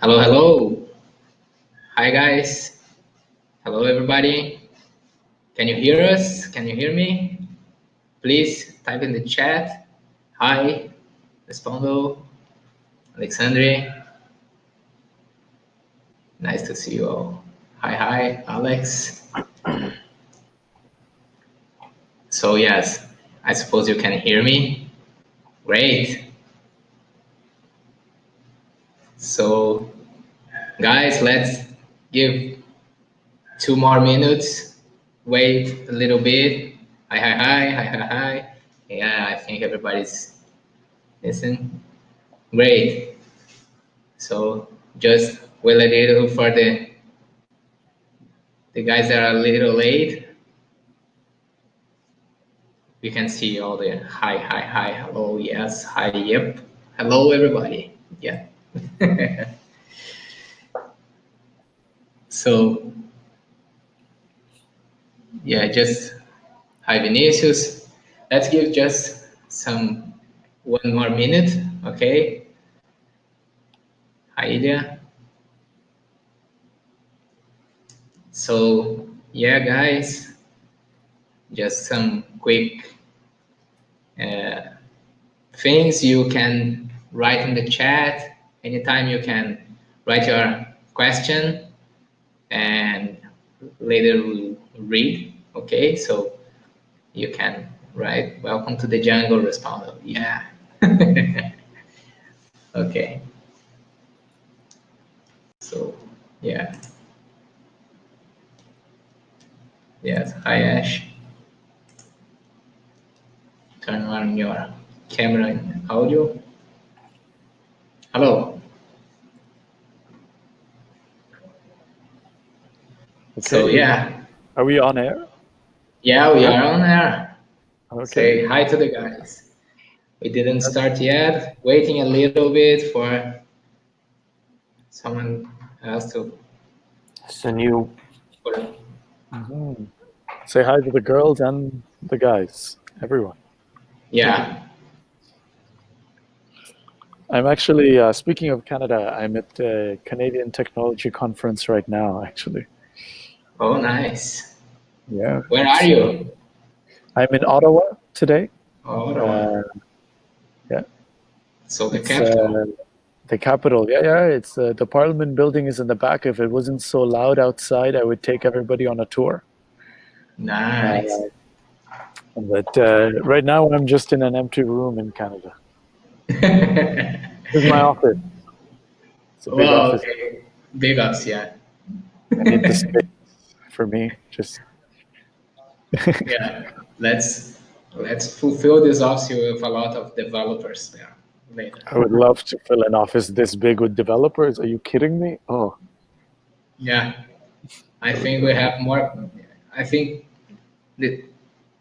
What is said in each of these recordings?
Hello, hello. Hi, guys. Hello, everybody. Can you hear us? Can you hear me? Please type in the chat. Hi, Respondo, Alexandre. Nice to see you all. Hi, hi, Alex. So, yes, I suppose you can hear me. Great. So, guys, let's give 2 more minutes. Wait a little bit. Hi, hi, hi, hi, hi, hi. Yeah, I think everybody's listening. Great. So just wait a little for the guys that are a little late. We can see all the hi, hi, hi, hello, yes, hi, yep. Hello, everybody. Yeah. So, yeah, just hi, Vinicius. Let's give just 1 more minute, okay? Hi, Ilya. So, yeah, guys, just some quick uh, things you can write in the chat. Anytime you can write your question and later we'll read. Okay, so you can write welcome to the jungle responder. Yeah. Okay. So yeah. Yes. Hi Ash. Turn on your camera and audio. Hello. Okay. So yeah. Are we on air? Yeah, we are on air. Okay. Say hi to the guys. We didn't start yet. Waiting a little bit for someone else to. Sunil. Say hi to the girls and the guys, everyone. Yeah. I'm actually, speaking of Canada, I'm at the Canadian Technology Conference right now, actually. Oh, nice. Yeah. Where are you? I'm in Ottawa today. Ottawa. Yeah. So the capital. The capital, yeah. It's the Parliament building is in the back. If it wasn't so loud outside, I would take everybody on a tour. Nice. But right now, I'm just in an empty room in Canada. This is my office. It's a big office. Okay. Big ups, yeah. I need the space for me. Just Yeah. Let's fulfill this office with a lot of developers there later. I would love to fill an office this big with developers. Are you kidding me? Oh. Yeah. I think we have more. I think the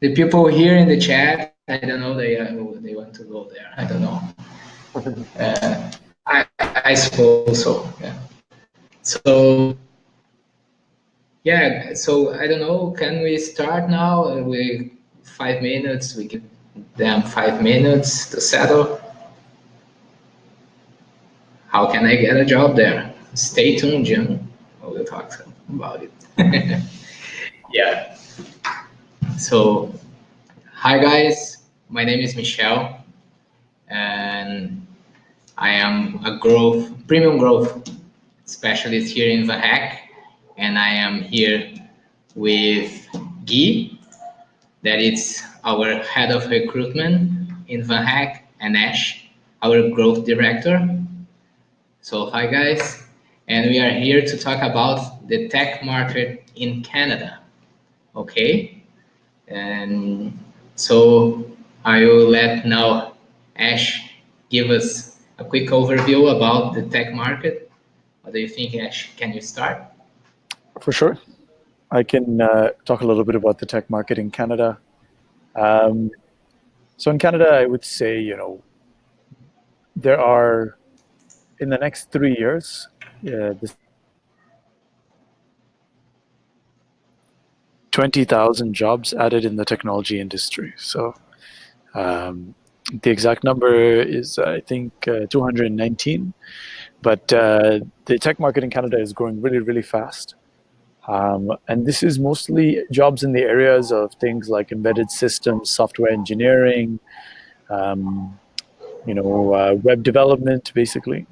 people here in the chat, I don't know, they want to go there. I don't know. I suppose so. Yeah. So yeah. So I don't know. Can we start now? We 5 minutes. We give them 5 minutes to settle. How can I get a job there? Stay tuned, Jim. We'll talk about it. Yeah. So hi guys. My name is Michelle, and I am a premium growth specialist here in Van Hack, and I am here with Guy, that is our head of recruitment in Van Hack, and Ash, our growth director. So hi guys, and we are here to talk about the tech market in Canada. Okay, and so I will let now Ash give us a quick overview about the tech market. What do you think, Ash? Can you start? For sure. I can talk a little bit about the tech market in Canada. So in Canada, I would say, there are, in the next 3 years, this 20,000 jobs added in the technology industry. So the exact number is, I think, 219. But the tech market in Canada is growing really, really fast. And this is mostly jobs in the areas of things like embedded systems, software engineering, web development, basically.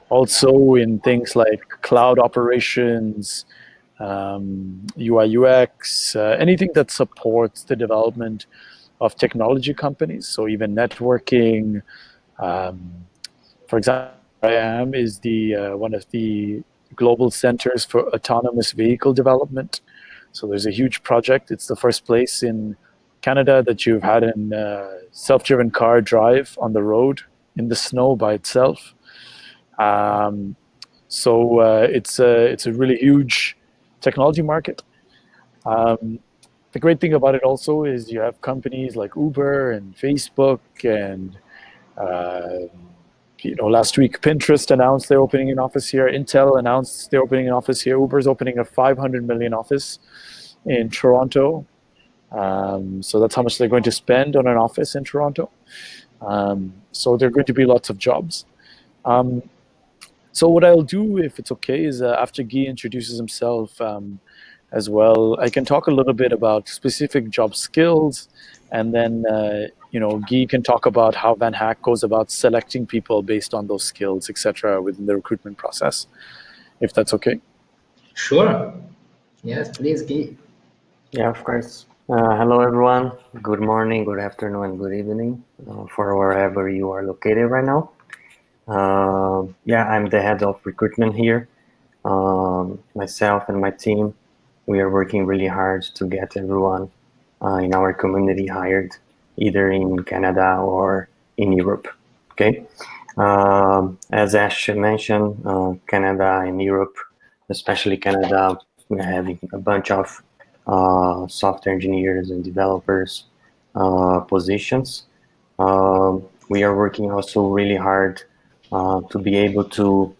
Also in things like cloud operations, UI UX, anything that supports the development of technology companies. So even networking. For example, IAM is the one of the global centers for autonomous vehicle development. So there's a huge project. It's the first place in Canada that you've had a self-driven car drive on the road in the snow by itself. It's a really huge technology market. The great thing about it also is you have companies like Uber and Facebook and last week Pinterest announced they're opening an office here. Intel announced they're opening an office here. Uber's opening a 500 million office in Toronto. So that's how much they're going to spend on an office in Toronto. So there are going to be lots of jobs. So what I'll do, if it's okay, is after Guy introduces himself as well, I can talk a little bit about specific job skills, and then Guy can talk about how Van Hack goes about selecting people based on those skills, etc., within the recruitment process, if that's okay. Sure. Yes, please, Guy. Yeah, of course. Hello, everyone. Good morning, good afternoon, and good evening for wherever you are located right now. I'm the head of recruitment here. Myself and my team, we are working really hard to get everyone in our community hired, either in Canada or in Europe. Okay. As Ash mentioned, Canada and Europe, especially Canada, we're having a bunch of software engineers and developers positions. We are working also really hard to be able to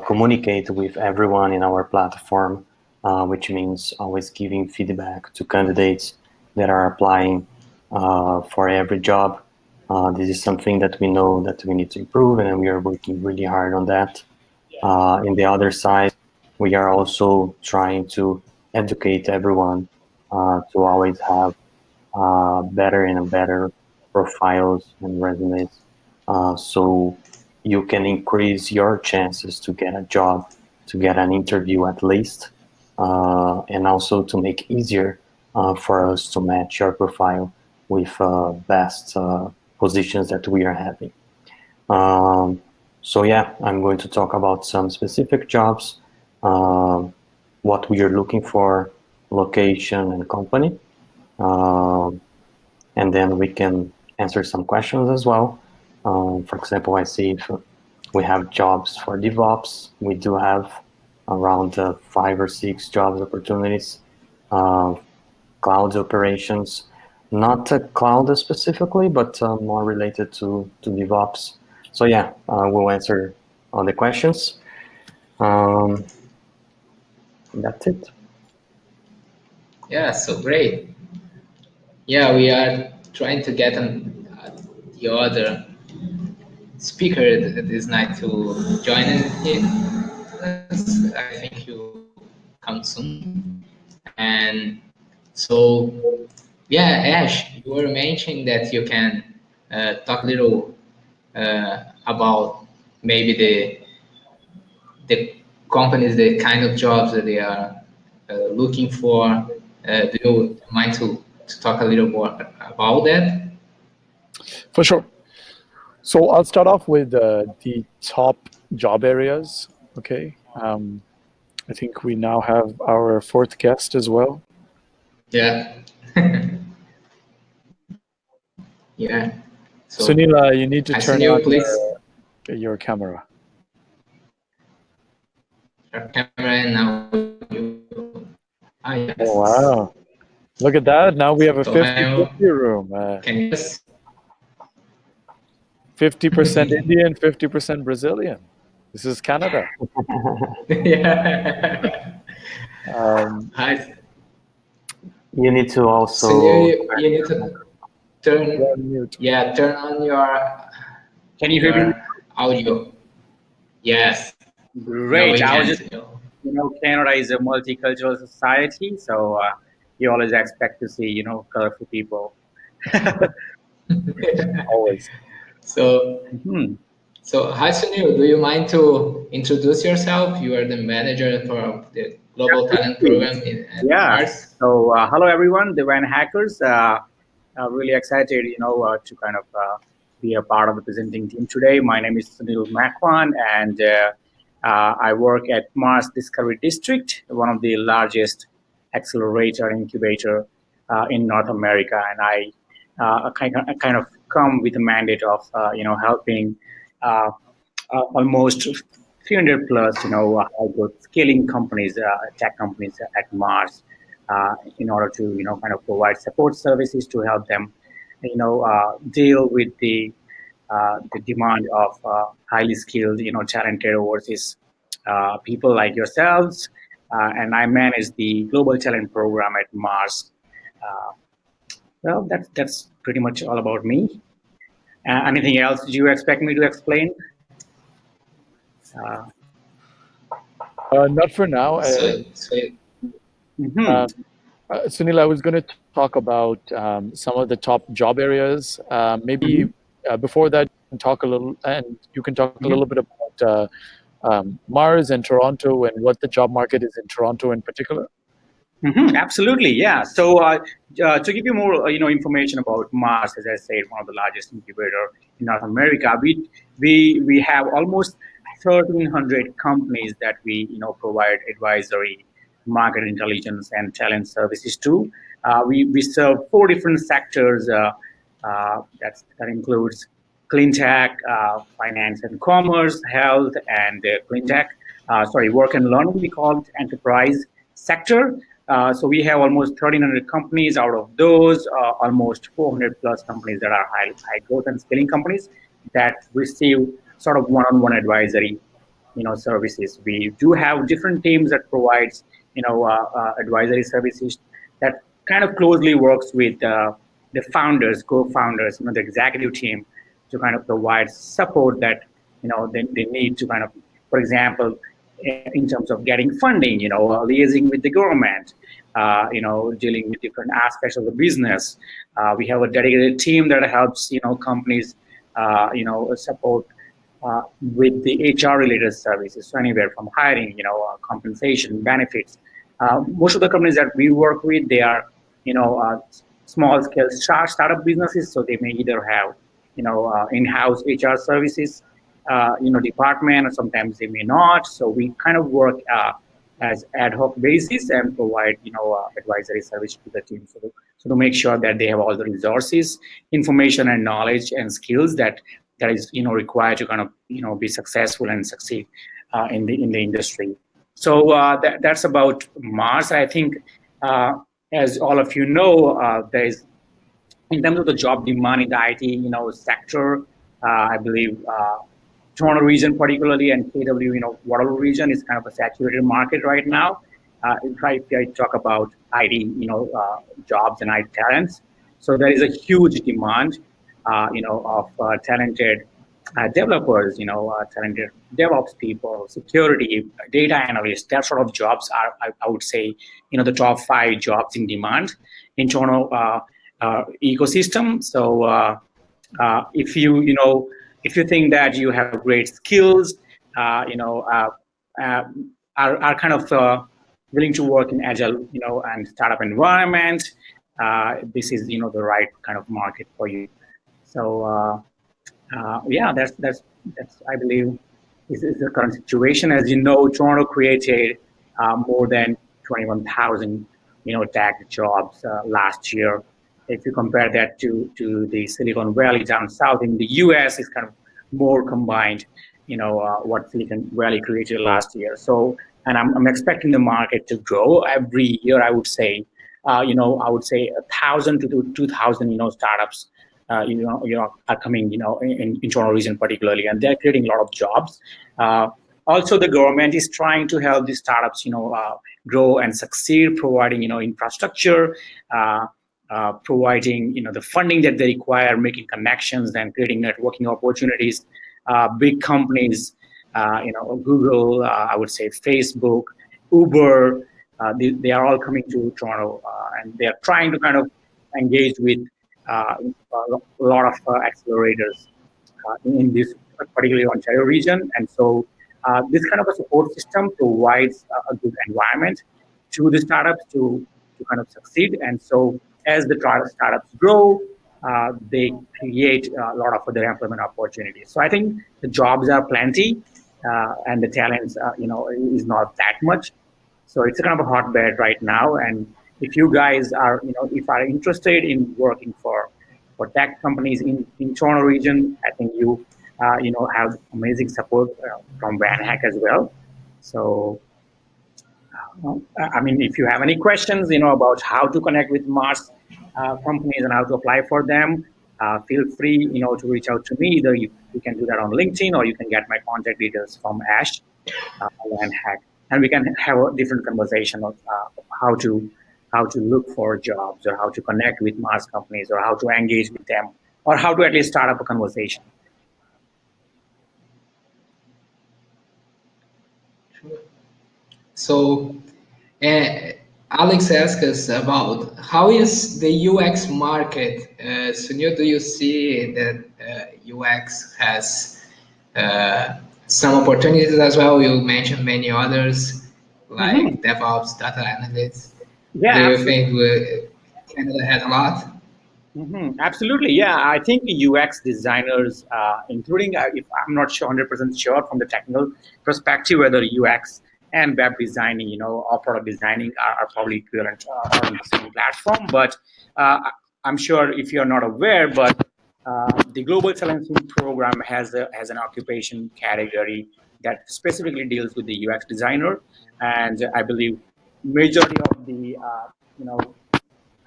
communicate with everyone in our platform, which means always giving feedback to candidates that are applying for every job. This is something that we know that we need to improve, and we are working really hard on that. In the other side, we are also trying to educate everyone to always have better and better profiles and resumes, so you can increase your chances to get a job, to get an interview at least, and also to make easier for us to match your profile with best positions that we are having. I'm going to talk about some specific jobs, what we are looking for, location and company, and then we can answer some questions as well. For example, I see if we have jobs for DevOps. We do have around 5 or 6 jobs opportunities. Cloud operations, not cloud specifically, but more related to DevOps. So we'll answer all the questions. That's it. Yeah, so great. Yeah, we are trying to get the other speaker this night to join in. I think you come soon. And so, Ash, you were mentioning that you can talk a little about maybe the companies, the kind of jobs that they are looking for. Do you mind to talk a little more about that? For sure. So I'll start off with the top job areas. Okay. I think we now have our 4th guest as well. Yeah. Yeah. So, Sunil, you need to turn Sunil, on please. your camera. Your camera and now you. Yes. Oh, wow. Look at that. Now we have a So 50-50 room. Can you just 50% Indian, 50% Brazilian. This is Canada. Yeah. Hi. You need to also. So you need to turn. Mute. Yeah, turn on your. Can you hear me? Audio. Yes. Now Great. we I was can. just, Canada is a multicultural society, so you always expect to see, colorful people. Always. So, Mhm. so hi Sunil, do you mind to introduce yourself? You are the manager for the Global Talent Program at Yeah. Mars. So, hello everyone, Divine Hackers. Really excited, to kind of be a part of the presenting team today. My name is Sunil Macwan, and I work at Mars Discovery District, one of the largest accelerator incubator in North America. And I kind of come with a mandate of, helping uh, almost 300 plus, high growth scaling companies, tech companies at Mars, in order to, kind of provide support services to help them, deal with the demand of highly skilled, talented overseas people like yourselves. And I manage the global talent program at Mars. Uh, well, that's pretty much all about me. Anything else you expect me to explain? Uh, Not for now. So mhm. Sunil, I was going to talk about some of the top job areas. Maybe Mhm. before that, you can talk a little Mhm. bit about Mars and Toronto and what the job market is in Toronto in particular. Absolutely, yeah. So, to give you more, information about Mars, as I said, one of the largest incubator in North America, we have almost 1,300 companies that we, provide advisory, market intelligence, and talent services to. We serve four different sectors. That includes clean tech, finance and commerce, health, and clean tech. Work and learning. We call it enterprise sector. So we have almost 1,300 companies. Out of those, almost 400 plus companies that are high growth and scaling companies that receive sort of one-on-one advisory, services. We do have different teams that provides, advisory services that kind of closely works with the founders, co-founders, the executive team to kind of provide support that, they need to kind of, for example, in terms of getting funding, liaising with the government, dealing with different aspects of the business. We have a dedicated team that helps, companies, support with the HR related services. So anywhere from hiring, compensation, benefits. Most of the companies that we work with, they are, small scale startup businesses. So they may either have, in-house HR services, department, or sometimes they may not. So we kind of work as ad hoc basis and provide, advisory service to the team. So to make sure that they have all the resources, information, and knowledge and skills that is, required to kind of, be successful and succeed in the industry. So that's about Mars. I think, as all of you know, there is, in terms of the job demand in the IT, sector, I believe Toronto region particularly and KW, Waterloo region is kind of a saturated market right now. If I talk about IT, jobs and IT talents, so there is a huge demand, of talented developers, talented DevOps people, security, data analysts. That sort of jobs are, I would say, the top 5 jobs in demand in Toronto ecosystem. So if you think that you have great skills, uh, are kind of willing to work in agile, and startup environment, this is, the right kind of market for you. So yeah, that's I believe is the current situation. As you know, Toronto created more than 21,000 tech jobs last year. If you compare that to the Silicon Valley down south in the U.S., it's kind of more combined. What Silicon Valley created last year. So, and I'm expecting the market to grow every year. I would say, I would say 1,000 to 2,000, startups are coming, in Toronto region particularly, and they're creating a lot of jobs. Uh, Also, the government is trying to help these startups, grow and succeed, providing, infrastructure, providing, the funding that they require, making connections and creating networking opportunities. Big companies, Google, I would say Facebook, Uber, they are all coming to Toronto, and they are trying to kind of engage with a lot of accelerators in this particularly Ontario region. And so this kind of a support system provides a good environment to the startups to kind of succeed. And so as the startups grow, they create a lot of other employment opportunities. So I think the jobs are plenty, and the talents, is not that much. So it's a kind of a hotbed right now. And if you guys are, if are interested in working for tech companies in Toronto region, I think have amazing support from VanHack as well. So, I mean, if you have any questions, about how to connect with Mars companies and how to apply for them, feel free, to reach out to me. Either you can do that on LinkedIn, or you can get my contact details from Ash VanHack, and we can have a different conversation of how to look for jobs, or how to connect with Mars companies, or how to engage with them, or how to at least start up a conversation. So, Alex asked us about how is the UX market. Sunil, do you see that UX has some opportunities as well? You mentioned many others like DevOps, data analysts. Yeah, Do you absolutely. think Canada has a lot? Absolutely, yeah. I think UX designers, including, if I'm not sure 100% sure from the technical perspective, whether UX and web designing, or product designing are probably equivalent on the same platform. But I'm sure if you're not aware, but the Global Talenting Program has an occupation category that specifically deals with the UX designer, and I believe majority of the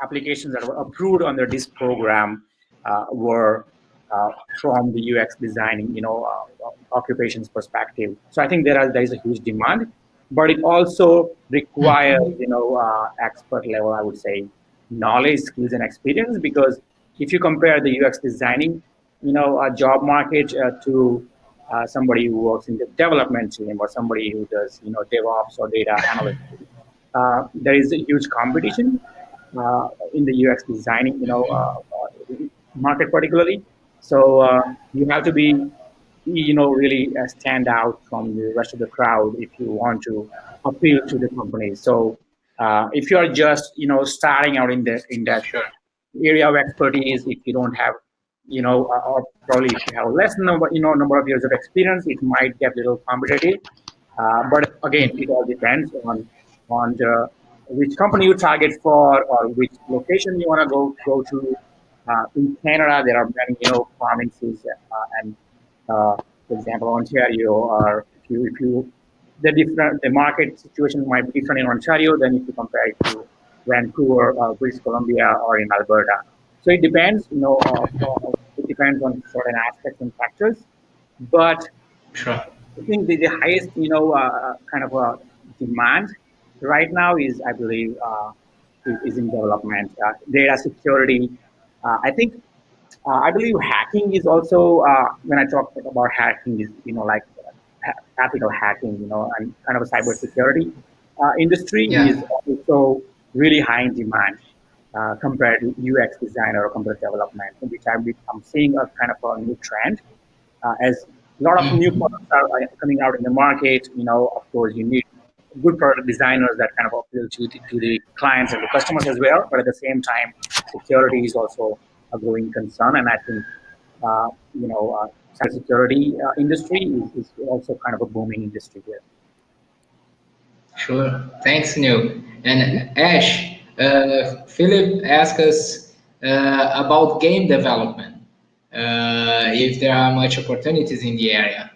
applications that were approved under this program were from the UX designing, occupations perspective. So I think there is a huge demand, but it also requires, expert level, I would say, knowledge, skills, and experience. Because if you compare the UX designing, a job market to somebody who works in the development team, or somebody who does, DevOps or data analytics, there is a huge competition in the UX designing, market particularly. So you have to be, really stand out from the rest of the crowd if you want to appeal to the company. So if you are just, starting out in that Sure. area of expertise, if you don't have, or probably if you have less number of years of experience, it might get a little competitive. But again, it all depends on which company you target for, or which location you want to go to. In Canada, there are many provinces, and for example, Ontario, or if you the market situation might be different in Ontario than if you compare it to Vancouver, British Columbia, or in Alberta. So it depends, it depends on certain aspects and factors. But Sure. I think the highest, kind of demand right now is, I believe, is in development, data security. I think, I believe hacking is also, when I talk about hacking, is, like ethical hacking, and kind of a cybersecurity industry Yeah. is also really high in demand compared to UX designer or compared to development, which I'm seeing a kind of a new trend as a lot of new products are coming out in the market. Of course, you need good product designers that kind of appeal to the clients and the customers as well. But at the same time, security is also a growing concern, and I think cybersecurity industry is also kind of a booming industry here. Sure. Thanks, Neil. And Ash, Philip asked us about game development, if there are much opportunities in the area.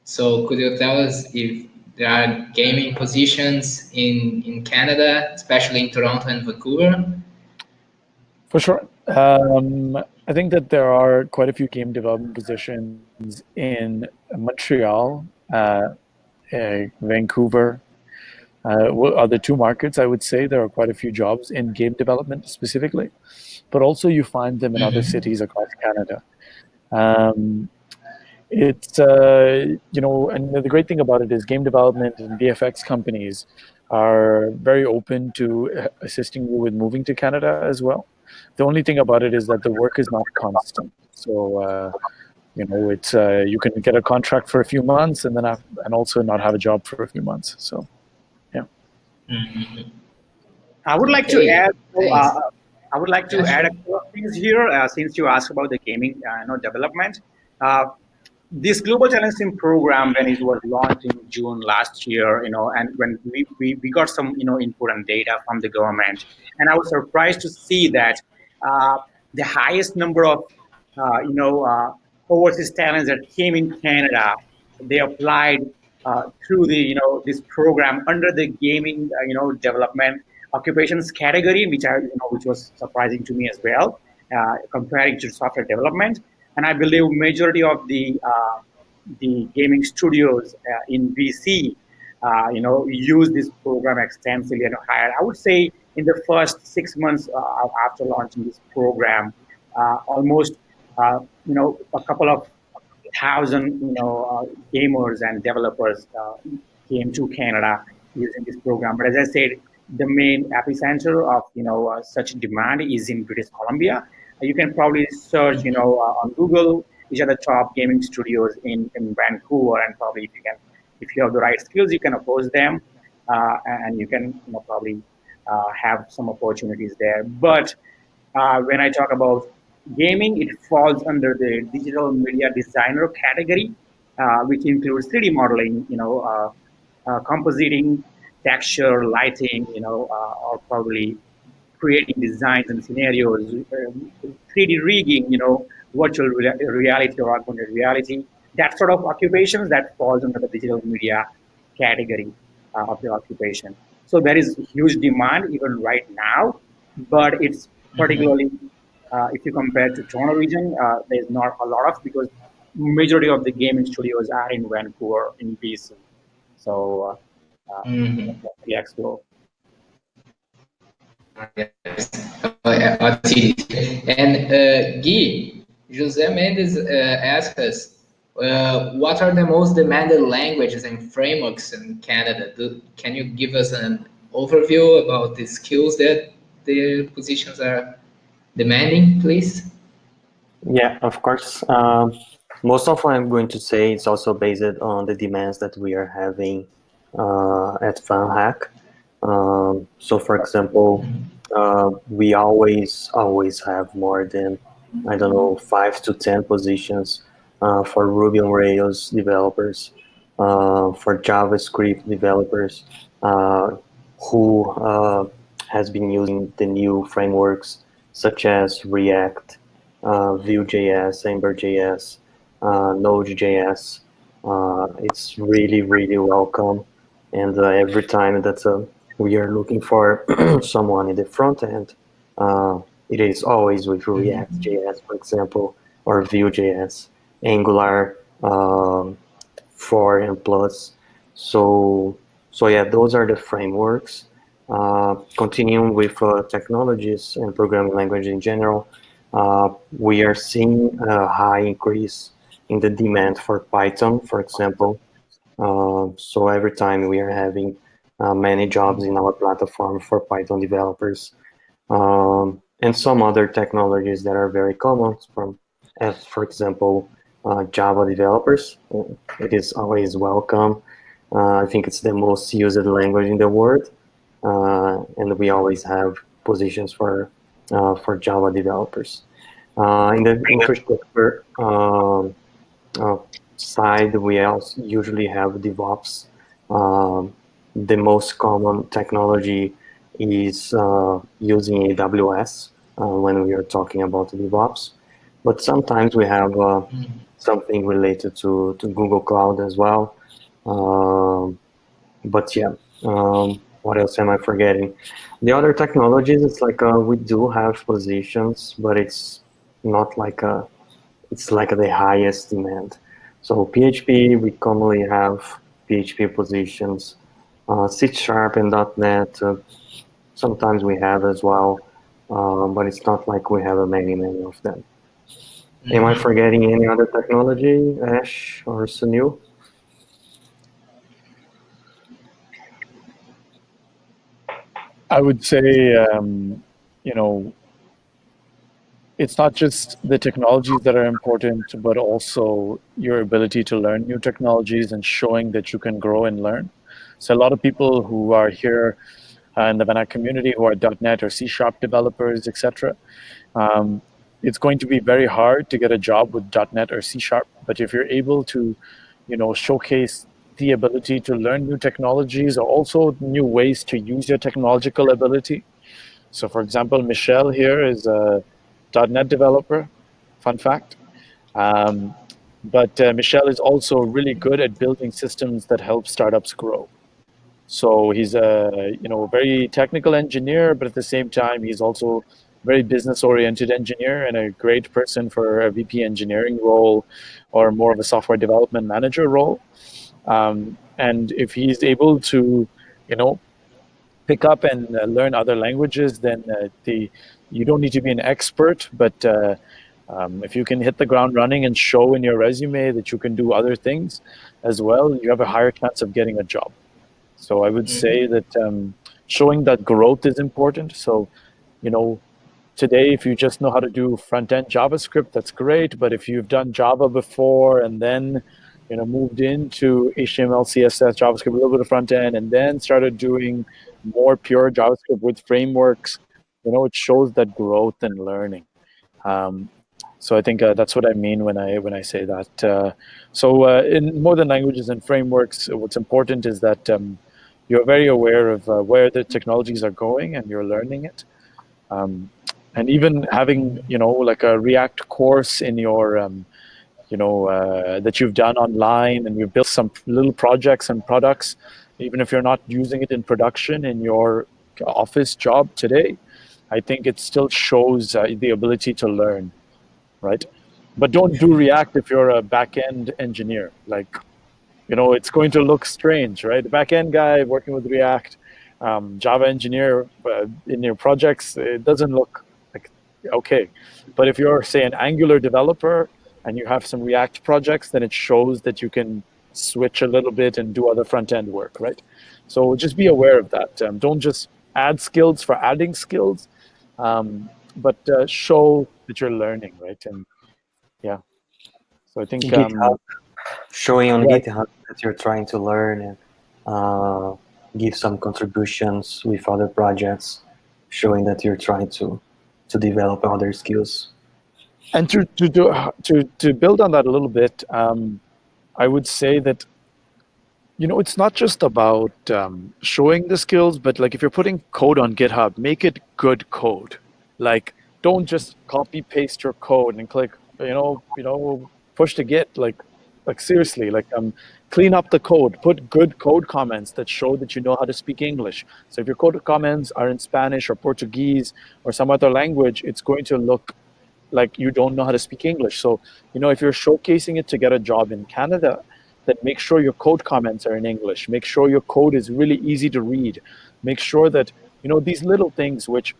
So could you tell us if there are gaming positions in Canada, especially in Toronto and Vancouver? For sure. I think that there are quite a few game development positions in Montreal, Vancouver. Are the two markets I would say there are quite a few jobs in game development specifically, but also you find them in other cities across Canada. Um, It's and the great thing about it is game development and VFX companies are very open to assisting you with moving to Canada as well. The only thing about it is that the work is not constant. So it's you can get a contract for a few months and then and also not have a job for a few months. So yeah. Mhm. I would like to Okay, add. nice. I would like Yeah, to add a sure. couple of things here, since you asked about the gaming, development. Uh, this global challenge team program, when it was launched in June last year, and when we got some input and data from the government, and I was surprised to see that the highest number of overseas talents that came in Canada, they applied through the this program under the gaming development occupations category, which was surprising to me as well, comparing to software development. And I believe majority of the gaming studios in BC, use this program extensively and hire. I would say in the first 6 months after launching this program, almost a couple of thousand gamers and developers came to Canada using this program. But as I said, the main epicenter of such demand is in British Columbia. You can probably search on Google which are the top gaming studios in Vancouver, and probably if you have the right skills, you can approach them, and you can probably have some opportunities there. But when I talk about gaming, it falls under the digital media designer category, which includes 3D modeling, compositing, texture, lighting, or probably creating designs and scenarios, 3D rigging, virtual reality or augmented reality, that sort of occupations that falls under the digital media category of the occupation. So there is huge demand even right now, but it's Mhm. particularly if you compare to Toronto region, there's not a lot of because majority of the gaming studios are in Vancouver in BC. So you Mhm. can definitely explore. Yes. Other cities. And Gui, José Mendes asked us, what are the most demanded languages and frameworks in Canada? Can you give us an overview about the skills that the positions are demanding, please? Yeah, of course. Most of what I'm going to say is also based on the demands that we are having at FunHack. So, for example, we always have more than, I don't know, 5 to 10 positions for Ruby on Rails developers, for JavaScript developers who has been using the new frameworks such as React, Vue.js, Ember.js, Node.js. It's really welcome, and every time that we are looking for someone in the front end, it is always with React.js, for example, or Vue.js, Angular 4 and plus. So, so yeah, those are the frameworks. Continuing with technologies and programming language in general, we are seeing a high increase in the demand for Python, for example. So every time we are having many jobs in our platform for Python developers, and some other technologies that are very common from, as for example, Java developers. It is always welcome. I think it's the most used language in the world, and we always have positions for Java developers. In the infrastructure uh, side, we also usually have DevOps. Um, the most common technology is using AWS when we are talking about DevOps, but sometimes we have something related to Google Cloud as well. Um, but yeah, what else am I forgetting? The other technologies, it's like we do have positions, but it's not like it's like the highest demand. So PHP, we commonly have PHP positions. C Sharp and .NET, sometimes we have as well, but it's not like we have many of them. Am I forgetting any other technology, Ash or Sunil? I would say, you know, it's not just the technologies that are important, but also your ability to learn new technologies and showing that you can grow and learn. So a lot of people who are here in the Vanak community who are .NET or C# developers, etc., it's going to be very hard to get a job with .NET or C#. But if you're able to, showcase the ability to learn new technologies or also new ways to use your technological ability. So, for example, Michelle here is a .NET developer. Fun fact. Um, but Michelle is also really good at building systems that help startups grow. So he's a very technical engineer, but at the same time he's also very business oriented engineer and a great person for a VP engineering role or more of a software development manager role. And if he's able to, pick up and learn other languages, then you don't need to be an expert, but if you can hit the ground running and show in your resume that you can do other things as well, you have a higher chance of getting a job. So I would say that showing that growth is important. So, today, if you just know how to do front-end JavaScript, that's great. But if you've done Java before and then, moved into HTML, CSS, JavaScript, a little bit of front-end, and then started doing more pure JavaScript with frameworks, it shows that growth and learning. So I think that's what I mean when I say that. So in more than languages and frameworks, what's important is that you're very aware of where the technologies are going and you're learning it. And even having, like a React course in your, that you've done online and you've built some little projects and products, even if you're not using it in production in your office job today, I think it still shows the ability to learn, right? But don't do React if you're a back-end engineer. Like, it's going to look strange, right? The back-end guy working with React, Java engineer in your projects, it doesn't look like okay. But if you're, say, an Angular developer and you have some React projects, then it shows that you can switch a little bit and do other front-end work, right? So just be aware of that. Don't just add skills for adding skills, but show that you're learning, right? And yeah, so I think GitHub, showing on right. GitHub that you're trying to learn and give some contributions with other projects, showing that you're trying to develop other skills. And to build on that a little bit, I would say that it's not just about showing the skills, but like if you're putting code on GitHub, make it good code. Like don't just copy paste your code and click, push to Git. Like seriously, like clean up the code. Put good code comments that show that you know how to speak English. So if your code comments are in Spanish or Portuguese or some other language, it's going to look like you don't know how to speak English. So, if you're showcasing it to get a job in Canada, then make sure your code comments are in English. Make sure your code is really easy to read. Make sure that, these little things which,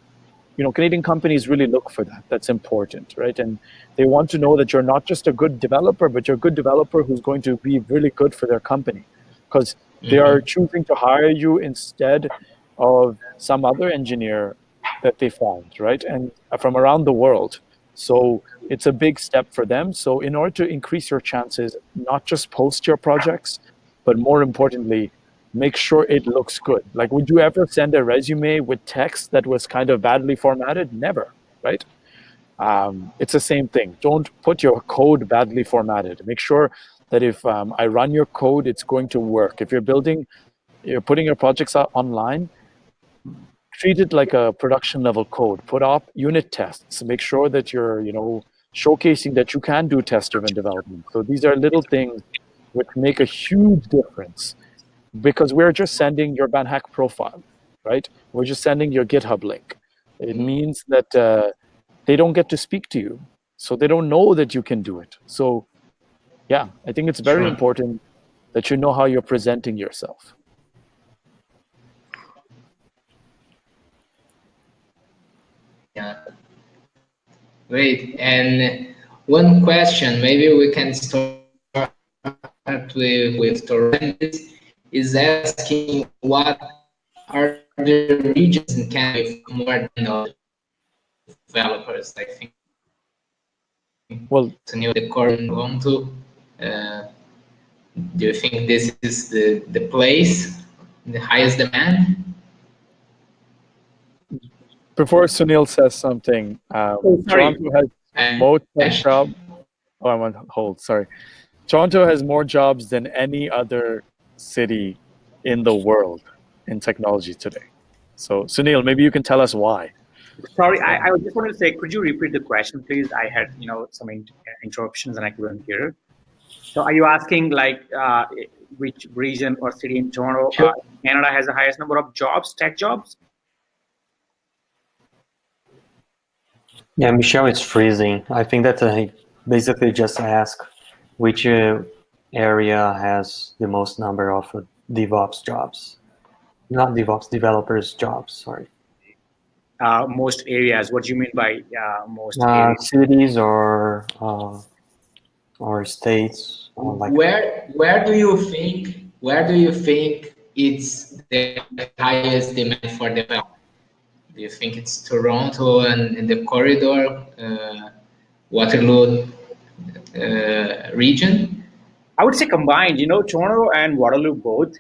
Canadian companies really look for that. That's important, right? And they want to know that you're not just a good developer, but you're a good developer who's going to be really good for their company. Because they are choosing to hire you instead of some other engineer that they found, right? And from around the world. So it's a big step for them. So in order to increase your chances, not just post your projects, but more importantly, make sure it looks good. Like, would you ever send a resume with text that was kind of badly formatted? Never, right? It's the same thing. Don't put your code badly formatted. Make sure that if I run your code, it's going to work. If you're putting your projects out online, treat it like a production level code. Put up unit tests. Make sure that you're, showcasing that you can do test-driven development. So these are little things which make a huge difference because we're just sending your Banhack profile, right? We're just sending your GitHub link. It means that they don't get to speak to you. So they don't know that you can do it. So yeah, I think it's very important that you know how you're presenting yourself. Yeah. Great. And one question, maybe we can start with Torrent, is asking what are the regions in Canada with more than developers? I think Well, Sunil, the core want to. Uh, do you think this is the place, the highest demand? before Sunil says something, Oh, sorry. Toronto has most jobs. Oh, I'm on hold. Sorry. Toronto has more jobs than any other city in the world in technology today. So, Sunil, maybe you can tell us why. Sorry, I just wanted to say, could you repeat the question, please? I had, some interruptions and I couldn't hear. So, are you asking like which region or city in Toronto, Sure. Canada has the highest number of jobs, tech jobs? Yeah, Michelle, it's freezing. I think that I basically just ask which area has the most number of DevOps jobs. Not DevOps, developers jobs, sorry. Most areas. What do you mean by most areas? Cities or states or like Where do you think it's the highest demand for development? Do you think it's Toronto and in the corridor, Waterloo region? I would say combined. Toronto and Waterloo both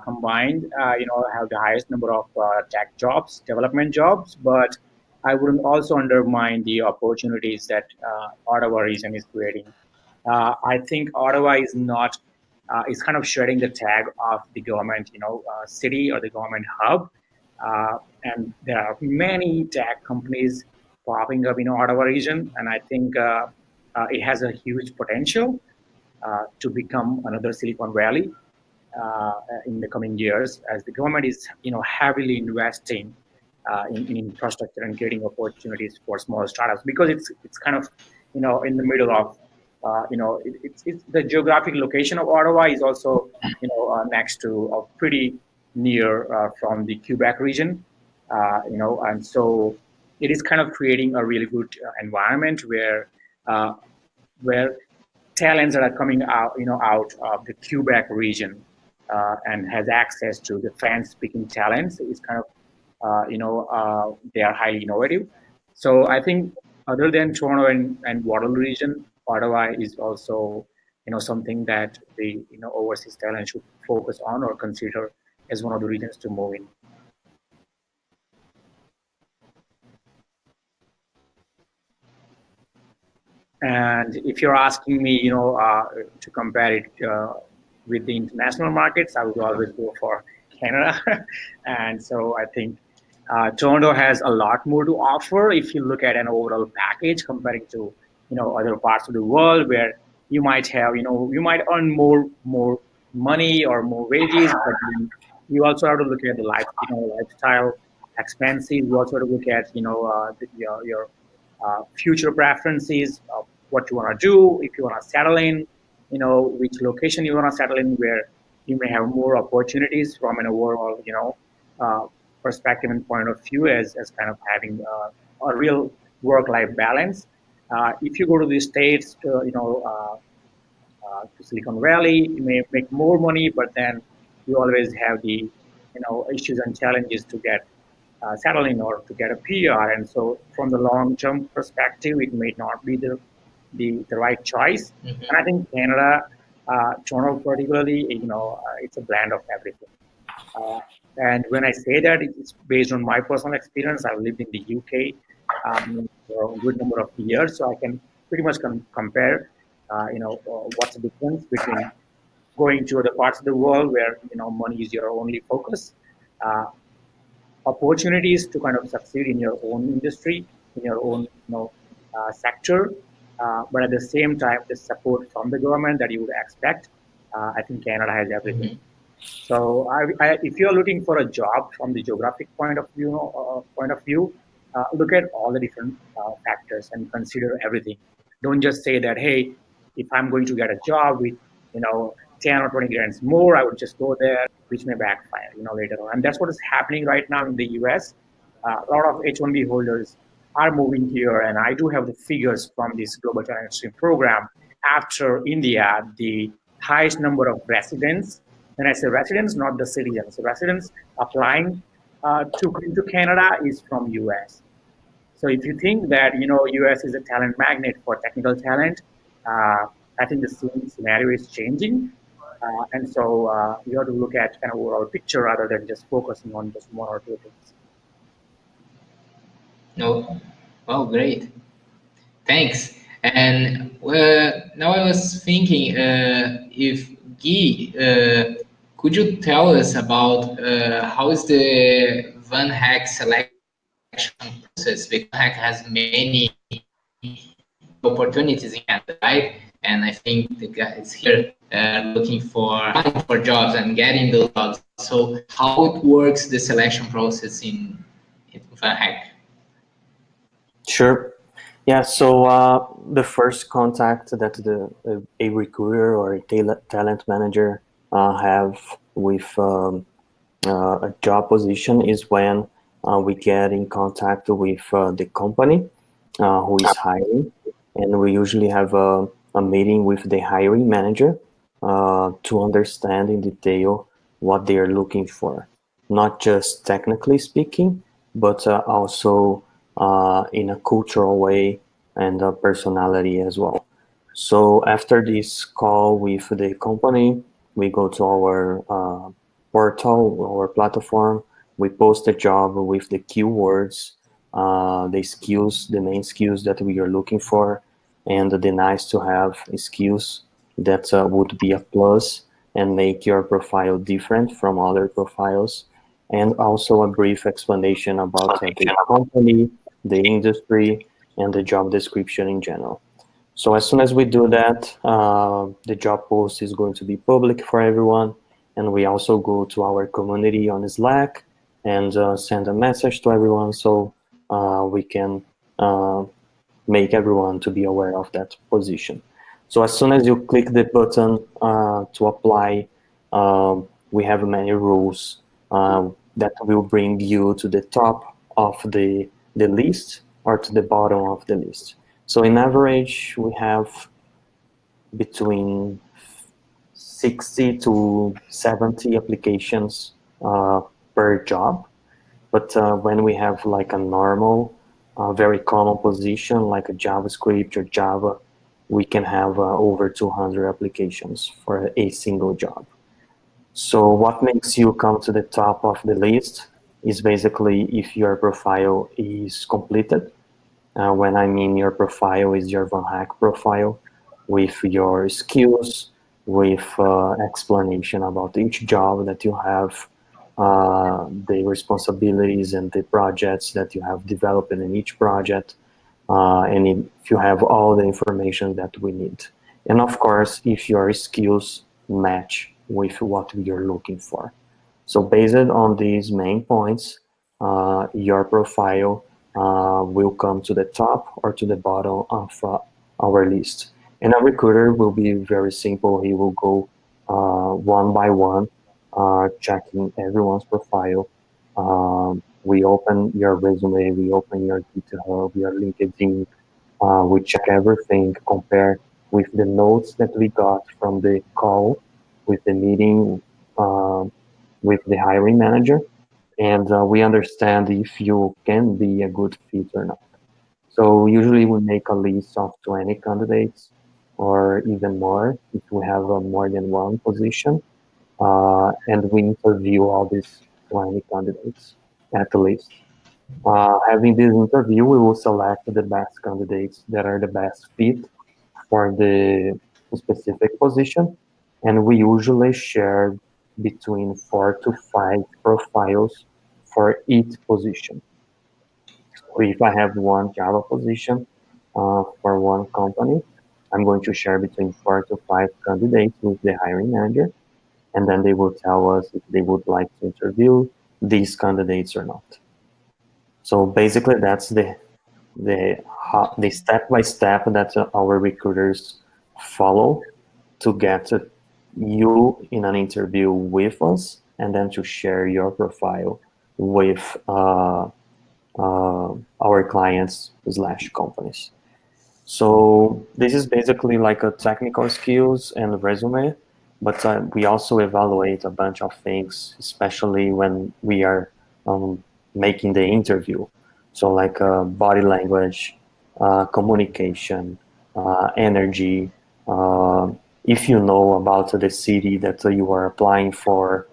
combined, have the highest number of tech jobs, development jobs. But I wouldn't also undermine the opportunities that Ottawa region is creating. I think Ottawa is not is kind of shedding the tag of the government, city or the government hub. And there are many tech companies popping up in Ottawa region, and I think it has a huge potential to become another Silicon Valley in the coming years, as the government is, heavily investing in infrastructure and creating opportunities for small startups, because it's kind of, in the middle of, it's the geographic location of Ottawa is also, next to pretty near from the Quebec region, and so it is kind of creating a really good environment uh, where talents that are coming out, out of the Quebec region and has access to the French-speaking talents is kind of, they are highly innovative. So I think other than Toronto and Waterloo region, Ottawa is also, something that the, overseas talent should focus on or consider as one of the regions to move in. And if you're asking me, to compare it with the international markets, I would always go for Canada. And so I think Toronto has a lot more to offer if you look at an overall package comparing to, other parts of the world where you might have, you might earn more money or more wages, but then you also have to look at the lifestyle expenses. You also have to look at, your future preferences of what you want to do, if you want to settle in, which location you want to settle in, where you may have more opportunities from an overall, uh, perspective and point of view as kind of having a real work-life balance. If you go to the States, to Silicon Valley, you may make more money, but then you always have the, issues and challenges to get settling or to get a PR. And so from the long-term perspective, it may not be the right choice. Mhm. And I think Canada, Toronto particularly, it's a blend of everything. Uh, and when I say that, it's based on my personal experience. I've lived in the UK for a good number of years, so I can pretty much compare, what's the difference between going to other parts of the world where, money is your only focus, uh, opportunities to kind of succeed in your own industry, in your own, sector, but at the same time, the support from the government that you would expect. I think Canada has everything. Mhm. So, if you're looking for a job from the geographic point of view, look at all the different factors and consider everything. Don't just say that, hey, if I'm going to get a job with, 10 or 20 grants more, I would just go there, which may backfire, later on. And that's what is happening right now in the U.S. A lot of H-1B holders are moving here, and I do have the figures from this Global Talent Stream program. After India, the highest number of residents, and I say residents, not the citizens, residents applying to come to Canada is from US. So if you think that US is a talent magnet for technical talent, I think the scenario is changing, and so you have to look at kind of overall picture rather than just focusing on just one or two things. No, well, great. Thanks. And now I was thinking, if Guy, could you tell us about how is the Van Hack selection process? Because Van Hack has many opportunities in Canada, right? And I think the guys here looking for applying for jobs and getting those jobs. So how it works the selection process in Van Hack? Sure. Yeah, so the first contact that a recruiter or a talent manager have with a job position is when we get in contact with the company who is hiring, and we usually have a meeting with the hiring manager to understand in detail what they are looking for, not just technically speaking, but also in a cultural way and a personality as well. So after this call with the company, we go to our portal, our platform. We post a job with the keywords, the skills, the main skills that we are looking for, and the nice to have skills that would be a plus and make your profile different from other profiles, and also a brief explanation about the company, the industry, and the job description in general. So as soon as we do that, the job post is going to be public for everyone, and we also go to our community on Slack and send a message to everyone so we can make everyone to be aware of that position. So as soon as you click the button to apply, we have many rules that will bring you to the top of the list or to the bottom of the list. So in average, we have between 60 to 70 applications per job. But when we have like a normal, very common position like a JavaScript or Java, we can have over 200 applications for a single job. So what makes you come to the top of the list is basically if your profile is completed. When I mean your profile is your Van Hack profile with your skills, with explanation about each job that you have, the responsibilities and the projects that you have developed in each project, and if you have all the information that we need. And of course, if your skills match with what you're looking for. So based on these main points, your profile will come to the top or to the bottom of our list. And a recruiter will be very simple. He will go one by one, checking everyone's profile. We open your resume, we open your GitHub, your LinkedIn, we check everything, compare with the notes that we got from the call, with the meeting, with the hiring manager, and we understand if you can be a good fit or not. So usually we make a list of 20 candidates or even more if we have more than one position, and we interview all these 20 candidates at least. Having this interview, we will select the best candidates that are the best fit for the specific position, and we usually share between 4 to 5 profiles for each position. So if I have one Java position for one company, I'm going to share between 4 to 5 candidates with the hiring manager, and then they will tell us if they would like to interview these candidates or not. So basically, that's the step by step that our recruiters follow to get you in an interview with us, and then to share your profile with our clients slash companies. So this is basically like a technical skills and resume, but we also evaluate a bunch of things, especially when we are making the interview. So like body language, communication, energy. Uh, if you know about the city that you are applying for,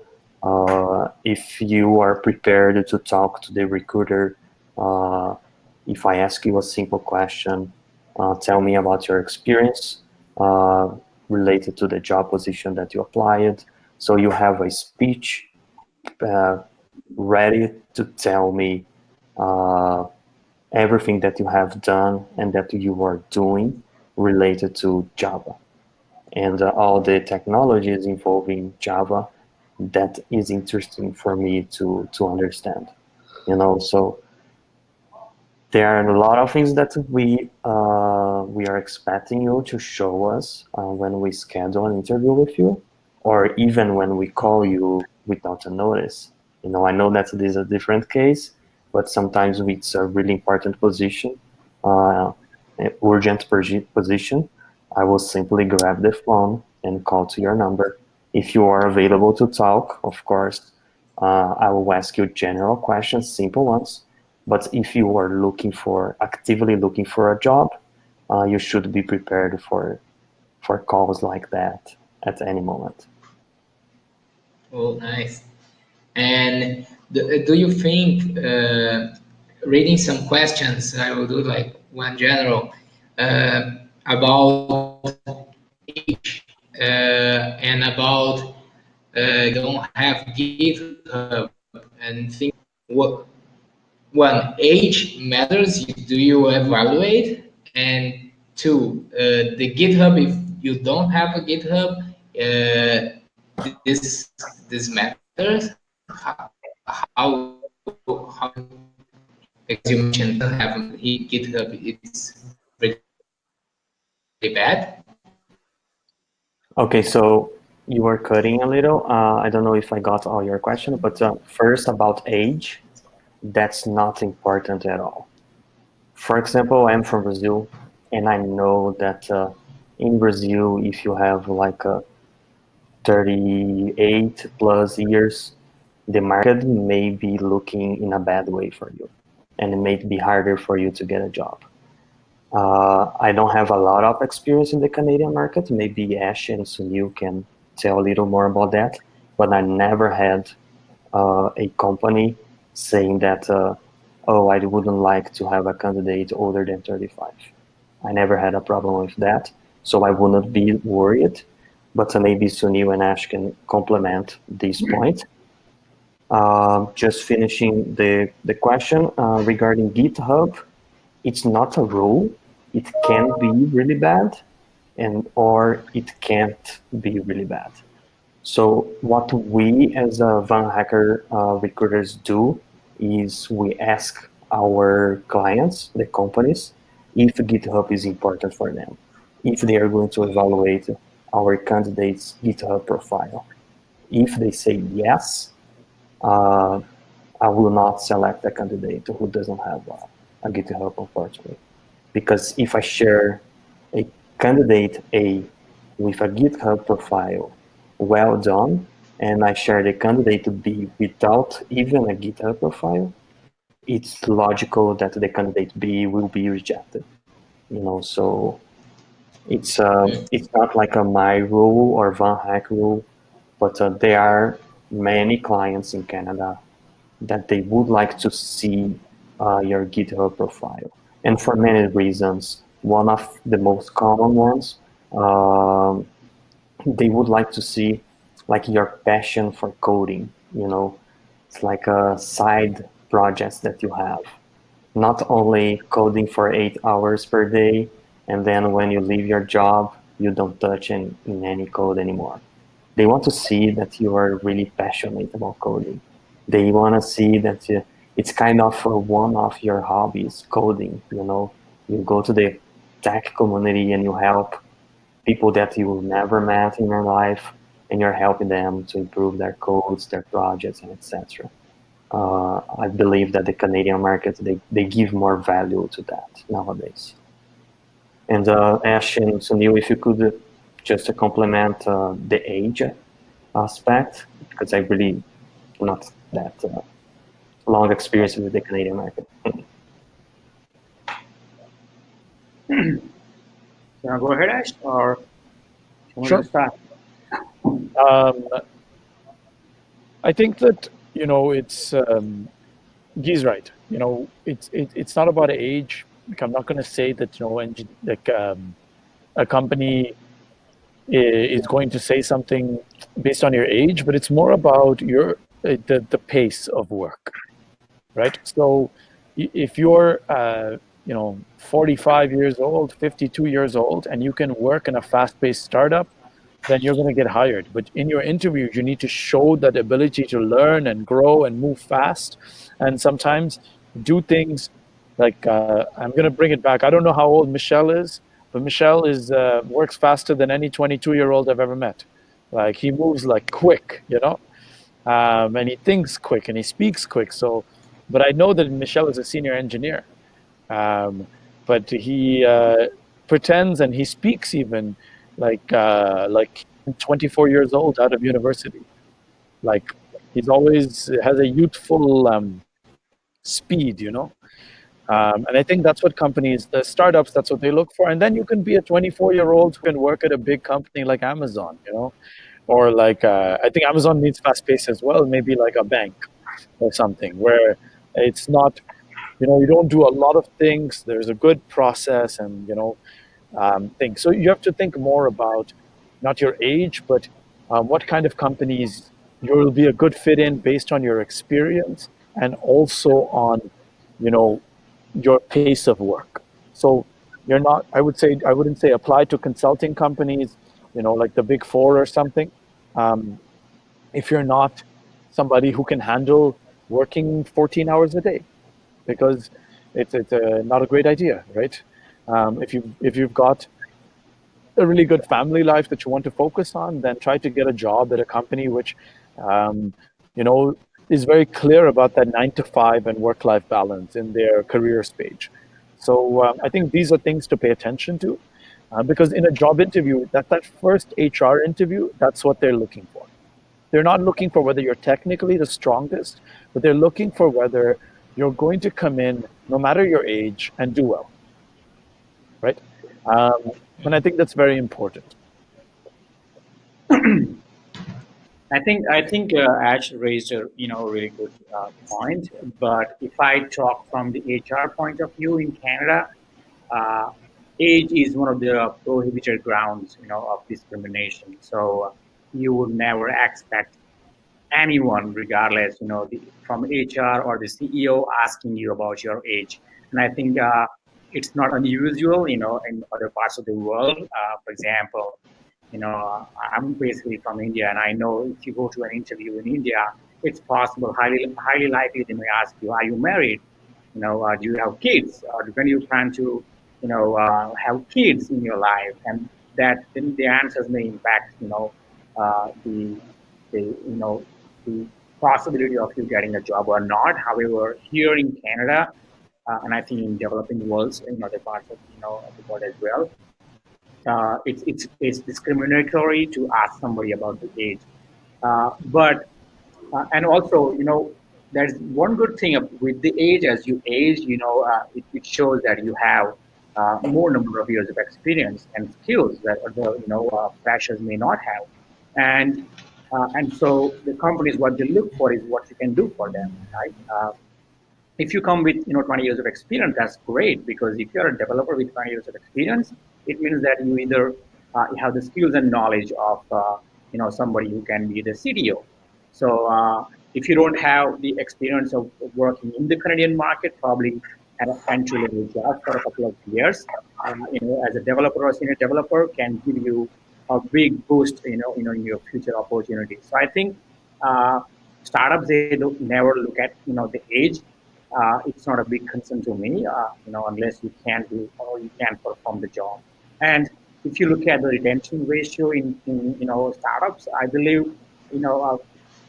if you are prepared to talk to the recruiter, uh, if I ask you a simple question, tell me about your experience related to the job position that you applied. So you have a speech uh, ready to tell me uh, everything that you have done and that you are doing related to Java and all the technologies involving Java that is interesting for me to understand. So there are a lot of things that we are expecting you to show us when we schedule an interview with you, or even when we call you without a notice. I know that this is a different case, but sometimes it's a really important position, uh, urgent position. I will simply grab the phone and call to your number. If you are available to talk, of course, I will ask you general questions, simple ones. But if you are actively looking for a job, you should be prepared for calls like that at any moment. Oh, nice. And do you think reading some questions, I will do like one general about age and about don't have GitHub and think what one age matters. Do you evaluate? And two, the GitHub. If you don't have a GitHub, this matters. How because you mentioned doesn't have GitHub. It's really bad. Okay, so you were cutting a little. I don't know if I got all your question, but first about age, that's not important at all. For example, I'm from Brazil, and I know that in Brazil, if you have like 38 plus years, the market may be looking in a bad way for you, and it may be harder for you to get a job. I don't have a lot of experience in the Canadian market. Maybe Ash and Sunil can tell a little more about that, but I never had a company saying that, oh, I wouldn't like to have a candidate older than 35. I never had a problem with that, so I wouldn't be worried. But maybe Sunil and Ash can complement this point. Just finishing the question regarding GitHub, it's not a rule. It can be really bad, or it can't be really bad. So what we as Van Hacker recruiters do is we ask our clients, the companies, if GitHub is important for them, if they are going to evaluate our candidate's GitHub profile. If they say yes, uh, I will not select a candidate who doesn't have a GitHub, unfortunately. Because if I share a candidate A with a GitHub profile well done, and I share the candidate B without even a GitHub profile, it's logical that the candidate B will be rejected. So it's not like a my rule or Van Hack rule, but there are many clients in Canada that they would like to see your GitHub profile. And for many reasons, one of the most common ones, they would like to see like your passion for coding. It's like a side projects that you have, not only coding for 8 hours per day, and then when you leave your job, you don't touch in any code anymore. They want to see that you are really passionate about coding. They want to see that it's kind of one of your hobbies, coding. You go to the tech community and you help people that you never met in your life, and you're helping them to improve their codes, their projects, and etc. I believe that the Canadian market, they give more value to that nowadays. And Ash and Sunil, if you could just complement the age aspect, because I really not that long experience with the Canadian market. So go ahead, Ash, or you want Sure. to start? I think that it's Guy's right. It's not about age. Like, I'm not going to say that a company is going to say something based on your age, but it's more about the pace of work, right? So if you're 45 years old, 52 years old, and you can work in a fast-paced startup, then you're going to get hired. But in your interview, you need to show that ability to learn and grow and move fast, and sometimes do things like I'm going to bring it back. I don't know how old Michelle is, but Michelle is works faster than any 22-year-old I've ever met. Like, he moves like quick, and he thinks quick and he speaks quick. So, but I know that Michelle is a senior engineer, but he pretends and he speaks even like 24 years old out of university. Like, he's always has a youthful speed, and I think that's what companies, the startups, that's what they look for. And then you can be a 24-year-old who can work at a big company like Amazon, or like I think Amazon needs fast pace as well, maybe like a bank or something where it's not, you don't do a lot of things. There's a good process and things. So you have to think more about not your age, but what kind of companies you'll be a good fit in based on your experience and also on your pace of work. So you're not, I wouldn't say apply to consulting companies, like the Big Four or something, if you're not somebody who can handle working 14 hours a day, because it's not a great idea, right? If you've got a really good family life that you want to focus on, then try to get a job at a company which, is very clear about that 9 to 5 and work-life balance in their careers page. So I think these are things to pay attention to, because in a job interview, that first HR interview, that's what they're looking for. They're not looking for whether you're technically the strongest, but they're looking for whether you're going to come in, no matter your age, and do well, right? And I think that's very important. I think Ash raised a really good point. But if I talk from the HR point of view in Canada, uh, age is one of the prohibited grounds of discrimination. So you would never expect anyone, regardless, from HR or the CEO, asking you about your age. And I think it's not unusual, in other parts of the world. For example, I'm basically from India, and I know if you go to an interview in India, it's possible, highly likely, they may ask you, "Are you married? Do you have kids? Or when you plan to, have kids in your life?" And that then the answers may impact, the the possibility of you getting a job or not. However, here in Canada, and I think in developing worlds, in other parts of of the world as well, it's discriminatory to ask somebody about the age. But and also, there's one good thing with the age. As you age, it shows that you have more number of years of experience and skills that other freshers may not have. And so the companies, what they look for is what you can do for them, right? If you come with 20 years of experience, that's great, because if you're a developer with 20 years of experience, it means that you either have the skills and knowledge of somebody who can be the CDO. So if you don't have the experience of working in the Canadian market, probably at an entry level job for a couple of years, as a developer or senior developer, can give you a big boost, in your future opportunities. So I think uh, startups, they never look at the age. It's not a big concern to me, unless you can do or you can perform the job. And if you look at the retention ratio in startups, I believe,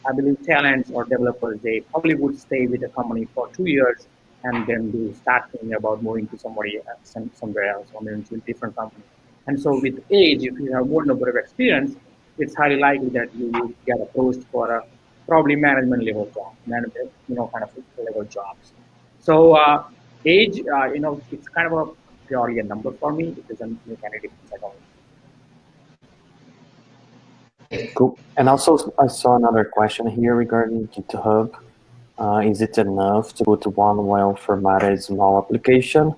I believe talents or developers, they probably would stay with the company for 2 years and then they start thinking about moving to somewhere else or moving to a different company. And so with age, if you have more number of experience, it's highly likely that you would get approached for a probably management level job, kind of level jobs. So age, it's kind of a purely a number for me. It doesn't make any difference at all. Cool. And also, I saw another question here regarding GitHub. Is it enough to put one well-formatted small application,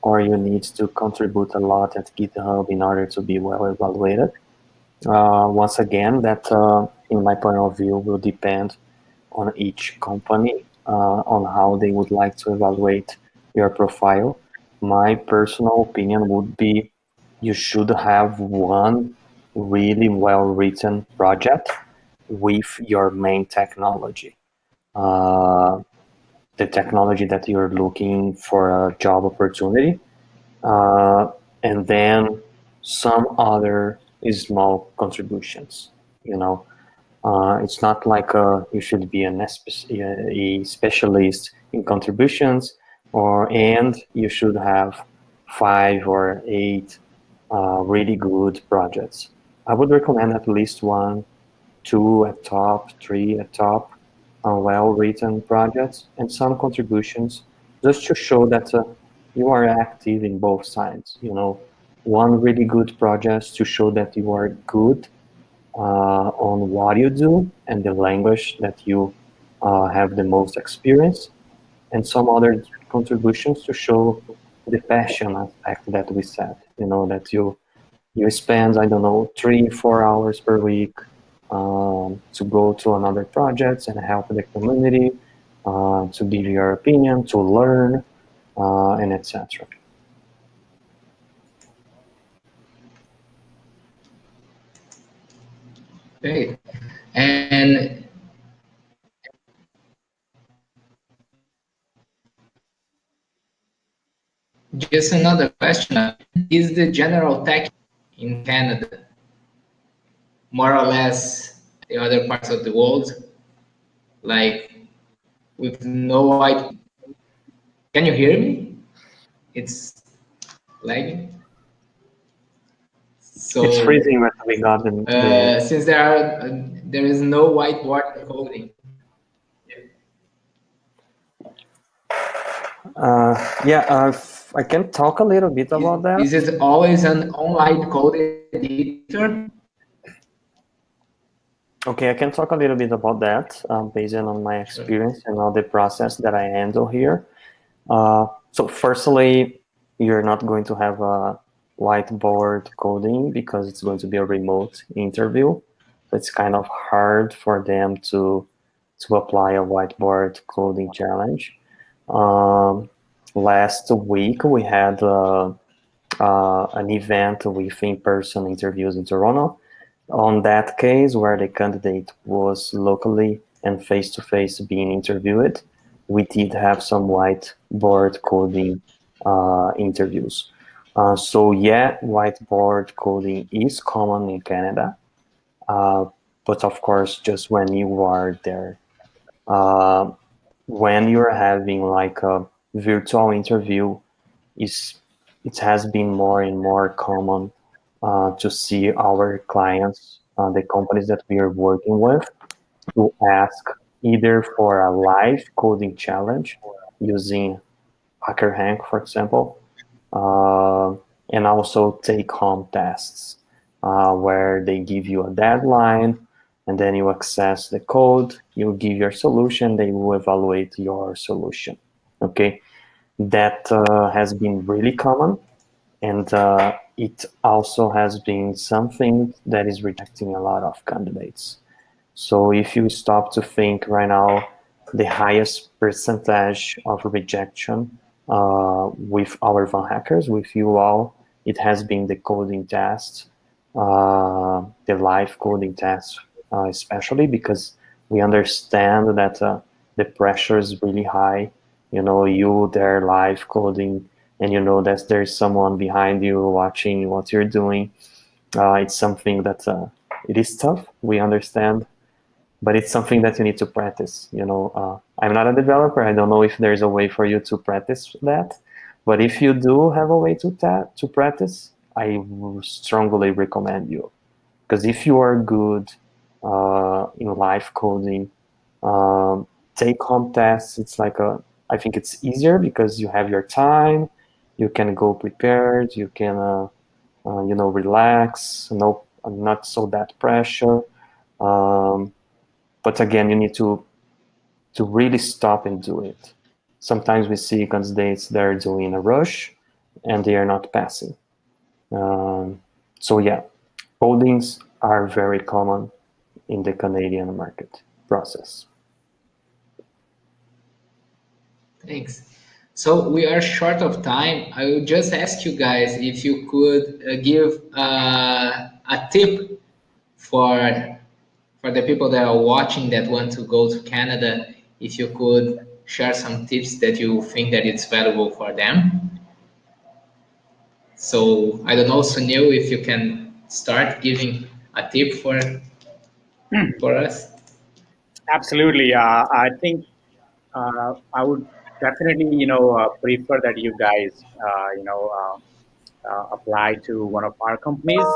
or you need to contribute a lot at GitHub in order to be well evaluated? Once again, that in my point of view will depend on each company, on how they would like to evaluate your profile. My personal opinion would be you should have one really well-written project with your main technology. The technology that you're looking for a job opportunity, and then some other small contributions. You know, it's not like you should be a specialist in contributions, and you should have 5 or 8 really good projects. I would recommend at least 1, 2 at top, 3 at top, well-written projects, and some contributions, just to show that you are active in both sides. One really good project to show that you are good on what you do and the language that you have the most experience, and some other contributions to show the passion aspect that we said. That you spend, I don't know, 3-4 hours per week to go to another project and help the community, to give your opinion, to learn, and etc. Great. And just another question. Is the general tech in Canada more or less the other parts of the world, like with no white? Can you hear me? It's lagging. So It's freezing when we got since there is no whiteboard coding. I can talk a little bit about that. Is it always an online code editor? Okay, I can talk a little bit about that based on my experience and all the process that I handle here. So firstly, you're not going to have a whiteboard coding because it's going to be a remote interview. So it's kind of hard for them to apply a whiteboard coding challenge. Last week we had an event with in-person interviews in Toronto. On that case, where the candidate was locally and face-to-face being interviewed, we did have some whiteboard coding interviews. So yeah, whiteboard coding is common in Canada, but of course, just when you are there. When you're having like a virtual interview, it has been more and more common to see our clients, the companies that we are working with, to ask either for a live coding challenge using HackerRank, for example, and also take-home tests where they give you a deadline and then you access the code, you give your solution, they will evaluate your solution. Okay, that has been really common, and it also has been something that is rejecting a lot of candidates. So if you stop to think right now, the highest percentage of rejection with our Van hackers, with you all, it has been the coding test, the live coding test, especially because we understand that the pressure is really high. You there live coding, and you know that there's someone behind you watching what you're doing. It's something that it is tough. We understand. but it's something that you need to practice. I'm not a developer. I don't know if there's a way for you to practice that, but if you do have a way to practice, I strongly recommend you, because if you are good in live coding, take home tests. It's like I think it's easier because you have your time. You can go prepared. You can relax. No, not so that pressure. But again, you need to really stop and do it. Sometimes we see candidates that are doing a rush and they are not passing. So yeah, holdings are very common in the Canadian market process. Thanks. So we are short of time. I will just ask you guys if you could give a tip for the people that are watching that want to go to Canada. If you could share some tips that you think that it's valuable for them. So I don't know, Sunil, if you can start giving a tip for us. Absolutely. I think I would definitely, prefer that you guys, apply to one of our companies.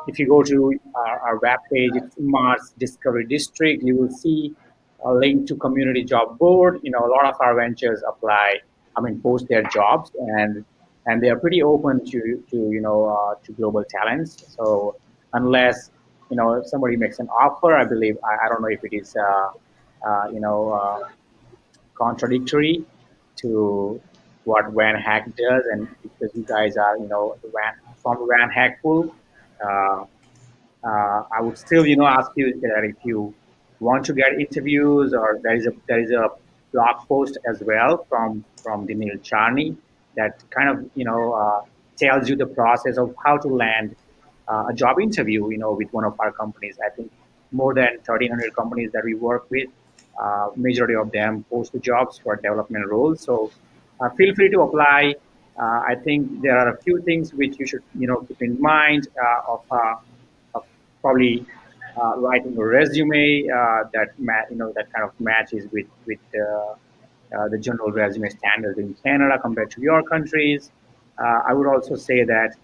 If you go to our web page, it's Mars Discovery District, you will see a link to community job board. A lot of our ventures post their jobs, and they are pretty open to global talents. So unless somebody makes an offer, I believe I don't know if it is you know contradictory to what Van Hack does, and because you guys are from Van Hack pool, uh, I would still ask you that if you want to get interviews, or there is a blog post as well from Dinil Charney that kind of tells you the process of how to land a job interview with one of our companies. I think more than 1,300 companies that we work with, majority of them post the jobs for development roles. So feel free to apply. I think there are a few things which you should keep in mind of probably writing a resume that kind of matches with the general resume standards in Canada compared to your countries. I would also say that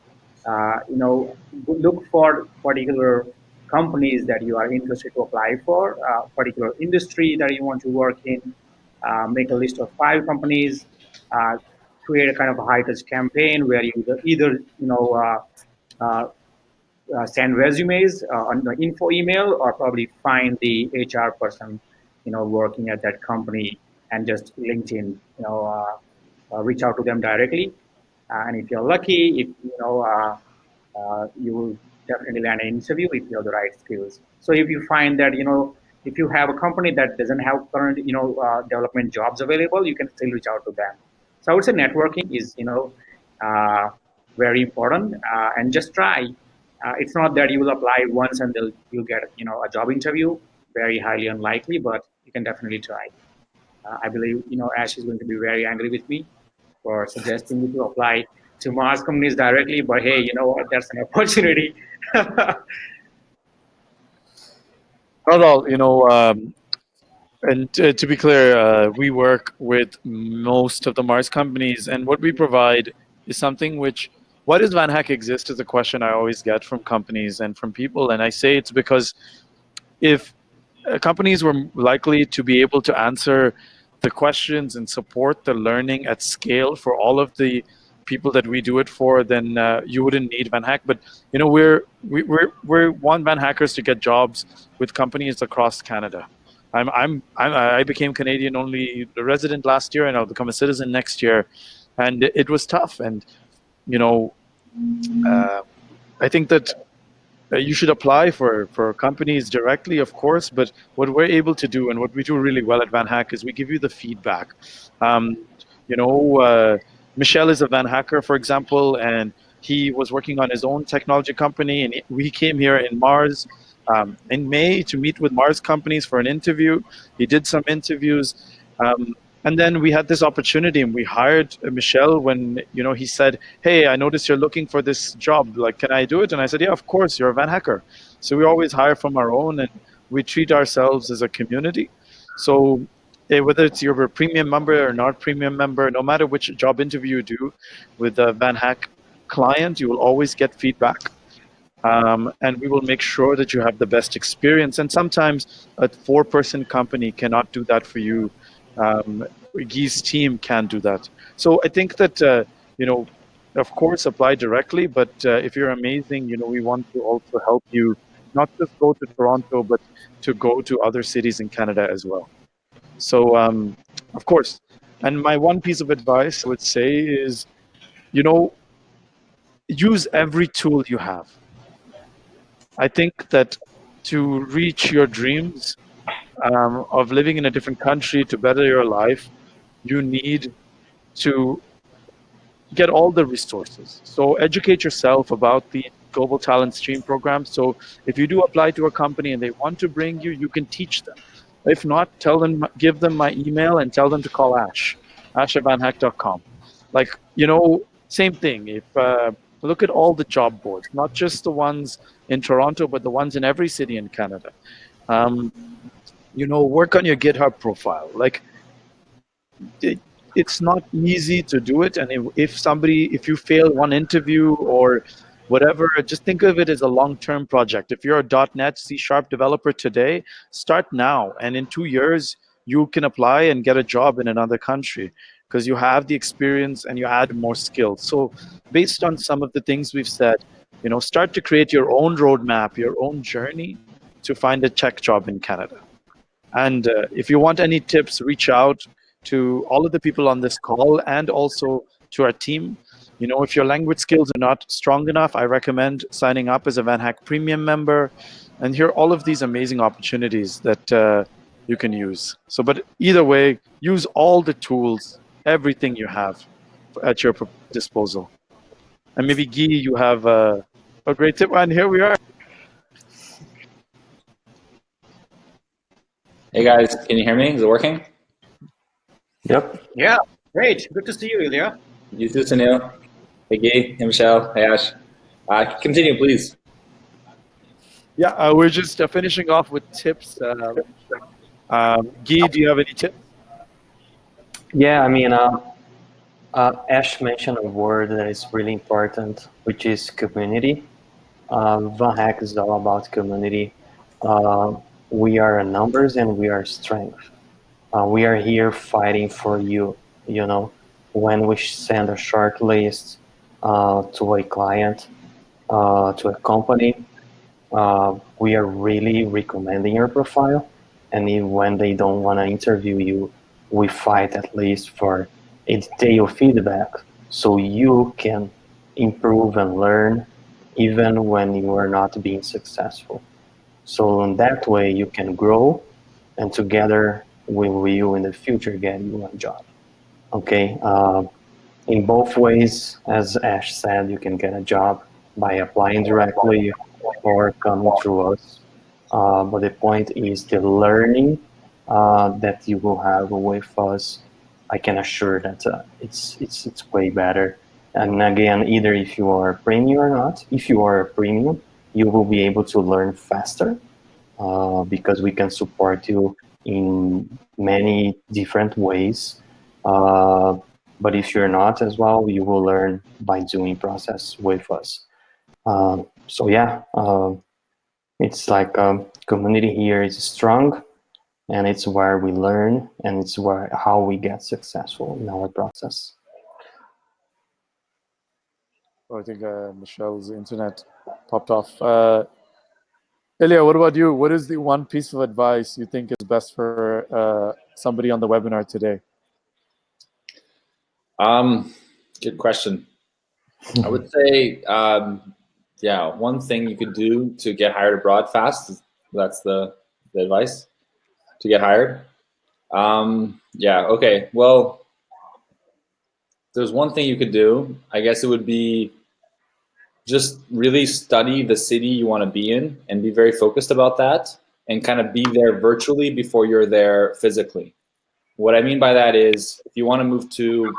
look for particular companies that you are interested to apply for, particular industry that you want to work in. Make a list of 5 companies. Uh, Create a kind of a high touch campaign where you either uh, send resumes on the info email, or probably find the HR person working at that company, and just LinkedIn reach out to them directly. And if you're lucky, if you will definitely land an interview if you have the right skills. So if you find that if you have a company that doesn't have current development jobs available, you can still reach out to them. So I would say networking is uh, very important, and just try. It's not that you will apply once and you'll get a job interview. Very highly unlikely, but you can definitely try. I believe Ash is going to be very angry with me for suggesting you to apply to Mars companies directly. But hey, you know what? That's an opportunity. Not all, and to be clear, we work with most of the Mars companies, and what we provide is something which, why does Van Hack exist, is a question I always get from companies and from people. And I say it's because if companies were likely to be able to answer the questions and support the learning at scale for all of the people that we do it for, then you wouldn't need Van Hack. But we want Van Hackers to get jobs with companies across Canada. I became Canadian only resident last year, and I'll become a citizen next year, and it was tough. And you know, I think that you should apply for companies directly, of course. But what we're able to do, and what we do really well at Van Hack, is we give you the feedback. Um, you know, Michel is a Van Hacker, for example, and he was working on his own technology company, and we came here in Mars in May to meet with Mars companies for an interview. He did some interviews. And then we had this opportunity, and we hired Michel when he said, "Hey, I noticed you're looking for this job. Like, can I do it?" And I said, "Yeah, of course. You're a Van Hacker." So we always hire from our own, and we treat ourselves as a community. So whether it's you're a premium member or not premium member, no matter which job interview you do with a Van Hack client, you will always get feedback. And we will make sure that you have the best experience. And sometimes a 4-person company cannot do that for you. Guy's team can do that. So I think that, of course, apply directly. But if you're amazing, we want to also help you not just go to Toronto, but to go to other cities in Canada as well. So, of course. And my one piece of advice I would say is, use every tool you have. I think that to reach your dreams of living in a different country, to better your life, you need to get all the resources. So educate yourself about the Global Talent Stream program. So if you do apply to a company and they want to bring you, you can teach them. If not, give them my email and tell them to call ash@vanhack.com. Same thing. If look at all the job boards, not just the ones in Toronto, but the ones in every city in Canada. Work on your GitHub profile. It's not easy to do it, and if you fail one interview or whatever, just think of it as a long-term project. If you're a .NET C# developer today, start now, and in 2 years you can apply and get a job in another country because you have the experience and you add more skills. So based on some of the things we've said, start to create your own roadmap, your own journey to find a tech job in Canada. And if you want any tips, reach out to all of the people on this call and also to our team. If your language skills are not strong enough, I recommend signing up as a Van Hack Premium member and hear all of these amazing opportunities that you can use. But either way, use all the tools, everything you have at your disposal. And maybe Guy, you have a great tip. And here we are. Hey guys, can you hear me? Is it working? Yep. Yeah, great. Good to see you, Ilya. You too, Sunil. Hey Guy, hey Michelle, hey Ash. Continue, please. Yeah, we're just finishing off with tips. Guy, do you have any tips? Yeah, I mean, Ash mentioned a word that is really important, which is community. Van Hack is all about community. We are numbers and we are strength. We are here fighting for you. When we send a short list to a client, to a company, we are really recommending your profile. And when they don't want to interview you, we fight at least for a detailed feedback so you can improve and learn even when you are not being successful. So in that way you can grow, and together we will in the future get you a job. Okay. In both ways, as Ash said, you can get a job by applying directly or coming through us. But the point is the learning that you will have with us. I can assure that it's way better. And again, either if you are a premium or not, if you are a premium, you will be able to learn faster because we can support you in many different ways. But if you're not as well, you will learn by doing process with us. So yeah, it's like community here is strong, and it's where we learn, and it's how we get successful in our process. I think Michelle's internet popped off. Ilya, what about you? What is the one piece of advice you think is best for somebody on the webinar today? Good question. I would say, one thing you could do to get hired abroad fast, that's the advice, to get hired. Okay. Well, there's one thing you could do. I guess it would be just really study the city you want to be in and be very focused about that, and kind of be there virtually before you're there physically. What I mean by that is, if you want to move to,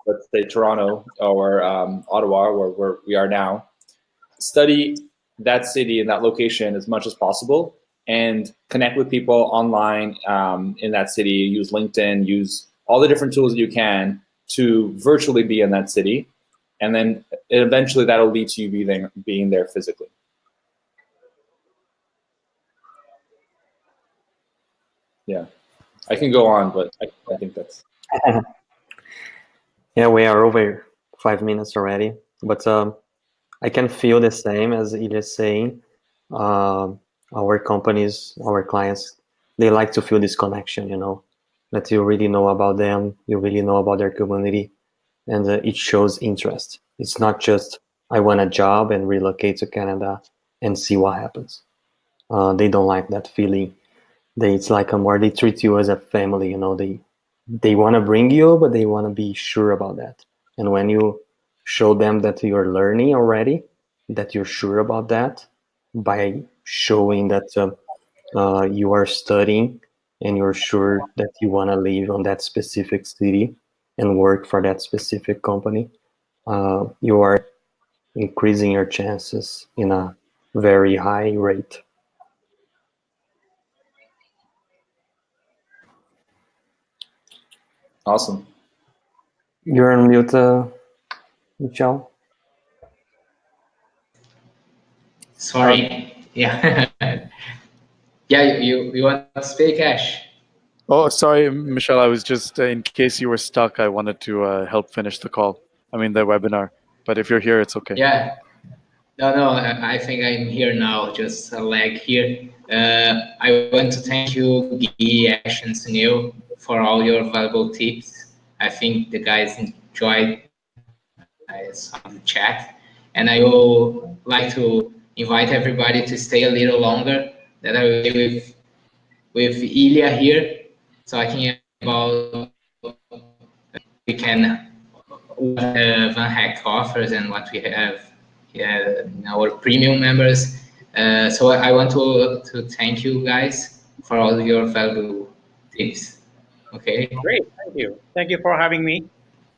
let's say, Toronto or Ottawa, where we are now, study that city and that location as much as possible, and connect with people online in that city. Use LinkedIn, use all the different tools that you can to virtually be in that city. And then eventually that'll lead to you being there physically. Yeah, I can go on, but I think that's... Yeah, we are over 5 minutes already, but I can feel the same as Ilya is saying. Our companies, our clients, they like to feel this connection, you know, that you really know about them, you really know about their community, and it shows interest. It's not just, I want a job and relocate to Canada and see what happens. They don't like that feeling. It's like they treat you as a family, you know, they want to bring you, but they want to be sure about that. And when you show them that you're learning already, that you're sure about that, by showing that you are studying and you're sure that you want to live on that specific city and work for that specific company, you are increasing your chances in a very high rate. Awesome. You're on mute, Michelle. Sorry. Yeah. Yeah, you want to speak, Ash? Oh, sorry, Michelle. I was just, in case you were stuck, I wanted to help finish the call. I mean, the webinar. But if you're here, it's okay. Yeah. No, I think I'm here now, just a lag here. I want to thank you, Guy, Ash, and Sunil, for all your valuable tips. I think the guys enjoyed some chat, and I would like to invite everybody to stay a little longer. That I will be with Ilya here, talking about we can Van Hack offers and what we have in our premium members. So I want to thank you guys for all your valuable tips. Okay. Great, thank you. Thank you for having me,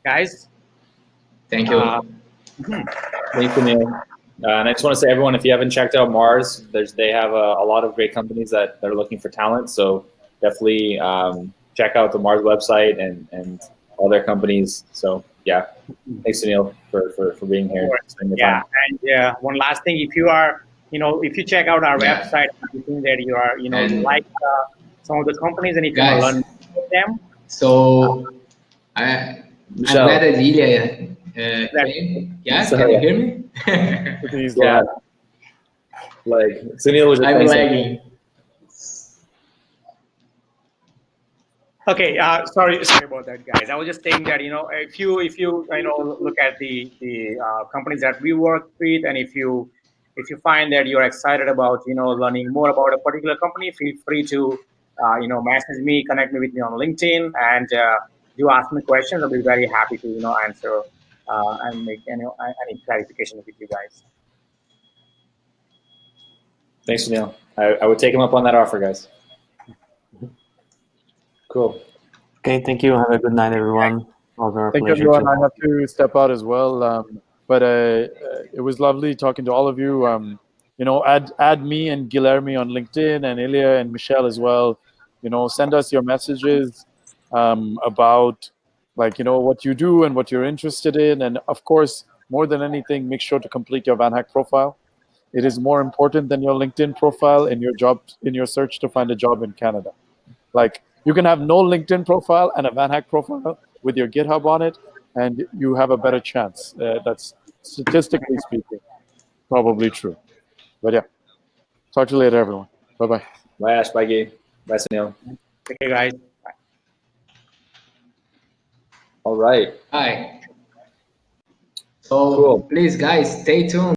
guys. Thank you. Thank you, Neil. And I just want to say, everyone, if you haven't checked out Mars, they have a lot of great companies that are looking for talent. So definitely check out the Mars website and all their companies. So yeah, thanks, Sunil, for being here. Yeah, and one last thing, if you are, if you check out our website, you think that you are, you like some of the companies, and if you want to learn about them. So I'm glad that Ilya came. Yeah, can you hear me? Yeah. Like Sunil was just I'm lagging. Okay, sorry about that, guys. I was just saying that if you look at the companies that we work with, and if you find that you're excited about learning more about a particular company, feel free to message me, connect me with me on LinkedIn, and do ask me questions. I'll be very happy to answer and make any clarification with you guys. Thanks, Sunil. I would take him up on that offer, guys. Cool. Okay, thank you. Have a good night, everyone. Thank you, everyone. I have to step out as well, but it was lovely talking to all of you. Add me and Guilherme on LinkedIn, and Ilya and Michelle as well. Send us your messages about what you do and what you're interested in, and of course, more than anything, make sure to complete your Van Hack profile. It is more important than your LinkedIn profile in your search to find a job in Canada. Like, you can have no LinkedIn profile and a Van Hack profile with your GitHub on it, and you have a better chance. That's statistically speaking probably true. But yeah, talk to you later, everyone. Bye-bye. Bye, Ash. Bye, Guy. Bye, Sunil. Okay, guys. Bye. All right. Hi. So please, guys, stay tuned.